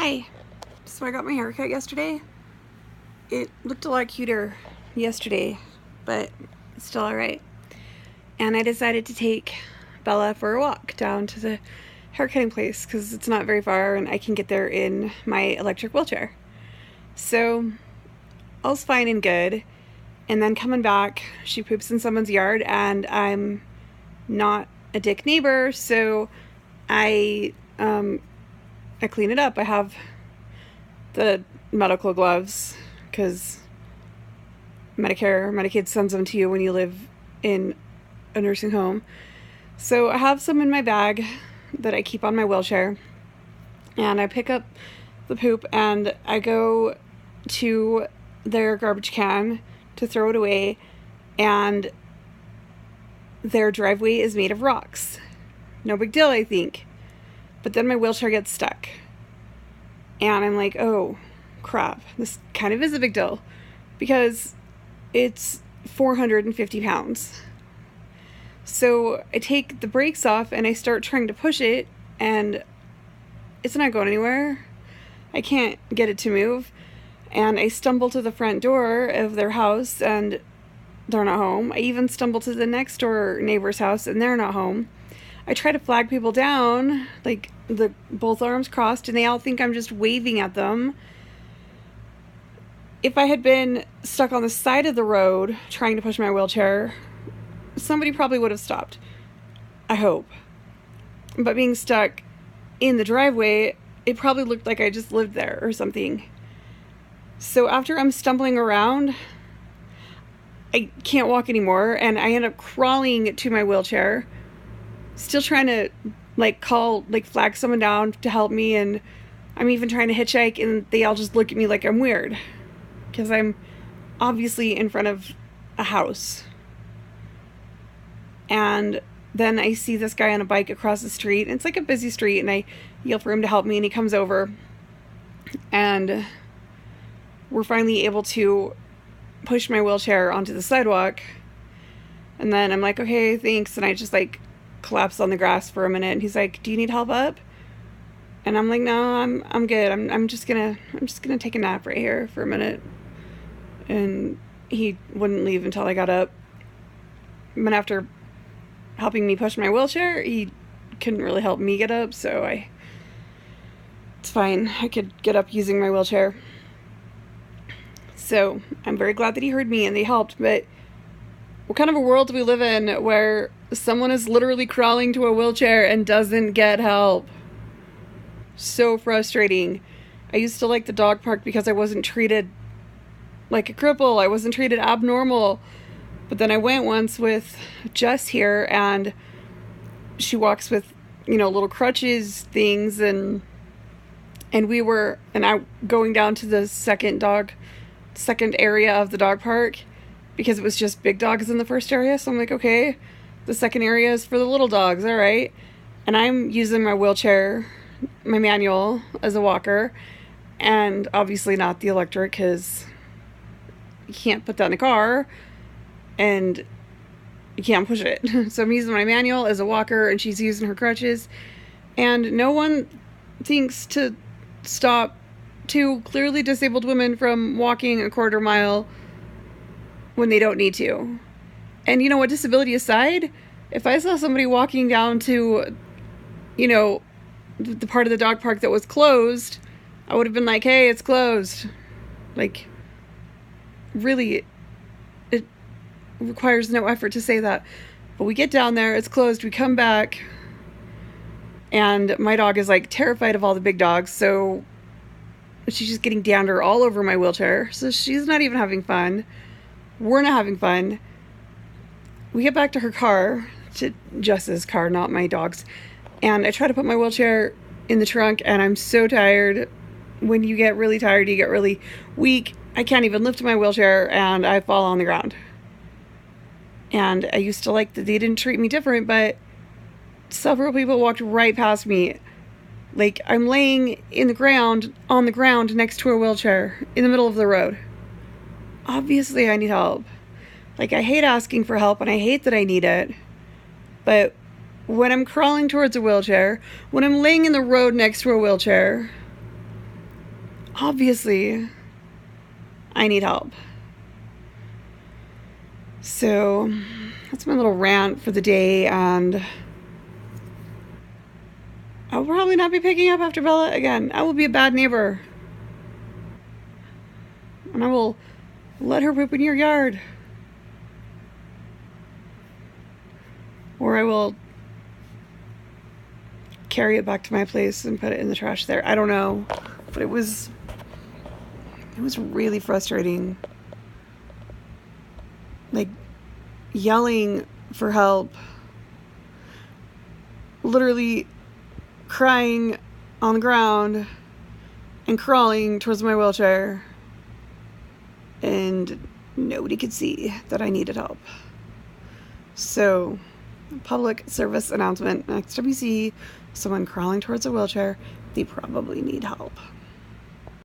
Hi. So I got my haircut yesterday. It looked a lot cuter yesterday, but it's still alright. And I decided to take Bella for a walk down to the haircutting place because it's not very far and I can get there in my electric wheelchair. So all's fine and good. And then coming back, she poops in someone's yard and I'm not a dick neighbor, so I clean it up. I have the medical gloves because Medicaid sends them to you when you live in a nursing home. So I have some in my bag that I keep on my wheelchair, and I pick up the poop and I go to their garbage can to throw it away, and their driveway is made of rocks. No big deal, I think. But then my wheelchair gets stuck. And I'm like, oh, crap. This kind of is a big deal. Because it's 450 pounds. So I take the brakes off and I start trying to push it. And it's not going anywhere. I can't get it to move. And I stumble to the front door of their house and they're not home. I even stumble to the next door neighbor's house and they're not home. I try to flag people down, like both arms crossed, and they all think I'm just waving at them. If I had been stuck on the side of the road trying to push my wheelchair, somebody probably would have stopped. I hope. But being stuck in the driveway, it probably looked like I just lived there or something. So after I'm stumbling around, I can't walk anymore, and I end up crawling to my wheelchair, still trying to flag someone down to help me, and I'm even trying to hitchhike, and they all just look at me like I'm weird because I'm obviously in front of a house. And then I see this guy on a bike across the street, and it's like a busy street, and I yell for him to help me, and he comes over, and we're finally able to push my wheelchair onto the sidewalk. And then I'm like, okay, thanks, and I just collapse on the grass for a minute, and he's like, do you need help up? And I'm like, no, I'm good. I'm just gonna take a nap right here for a minute. And he wouldn't leave until I got up. But after helping me push my wheelchair, he couldn't really help me get up, so it's fine. I could get up using my wheelchair. So I'm very glad that he heard me and they helped, but what kind of a world do we live in where someone is literally crawling to a wheelchair and doesn't get help? So frustrating. I used to like the dog park because I wasn't treated like a cripple. I wasn't treated abnormal. But then I went once with Jess here, and she walks with, little crutches things, and I going down to the second area of the dog park, because it was just big dogs in the first area. So I'm like, okay, the second area is for the little dogs. All right. And I'm using my wheelchair, my manual, as a walker, and obviously not the electric because you can't put that in a car and you can't push it. So I'm using my manual as a walker and she's using her crutches, and no one thinks to stop two clearly disabled women from walking a quarter mile when they don't need to. And disability aside, if I saw somebody walking down to, the part of the dog park that was closed, I would have been like, hey, it's closed. Really, it requires no effort to say that. But we get down there, it's closed, we come back, and my dog is terrified of all the big dogs, so she's just getting dander all over my wheelchair. So she's not even having fun. We're not having fun. We get back to her car, to Jess's car, not my dog's. And I try to put my wheelchair in the trunk, and I'm so tired. When you get really tired, you get really weak. I can't even lift my wheelchair, and I fall on the ground. And I used to like that they didn't treat me different, but several people walked right past me. I'm laying on the ground next to a wheelchair in the middle of the road. Obviously, I need help. I hate asking for help, and I hate that I need it. But when I'm crawling towards a wheelchair, when I'm laying in the road next to a wheelchair, obviously I need help. So that's my little rant for the day, and I'll probably not be picking up after Bella again. I will be a bad neighbor. And I will let her poop in your yard. Or I will carry it back to my place and put it in the trash there. I don't know. But it was really frustrating. Like, yelling for help. Literally crying on the ground and crawling towards my wheelchair. And nobody could see that I needed help. So, public service announcement. Next time you see someone crawling towards a wheelchair, they probably need help.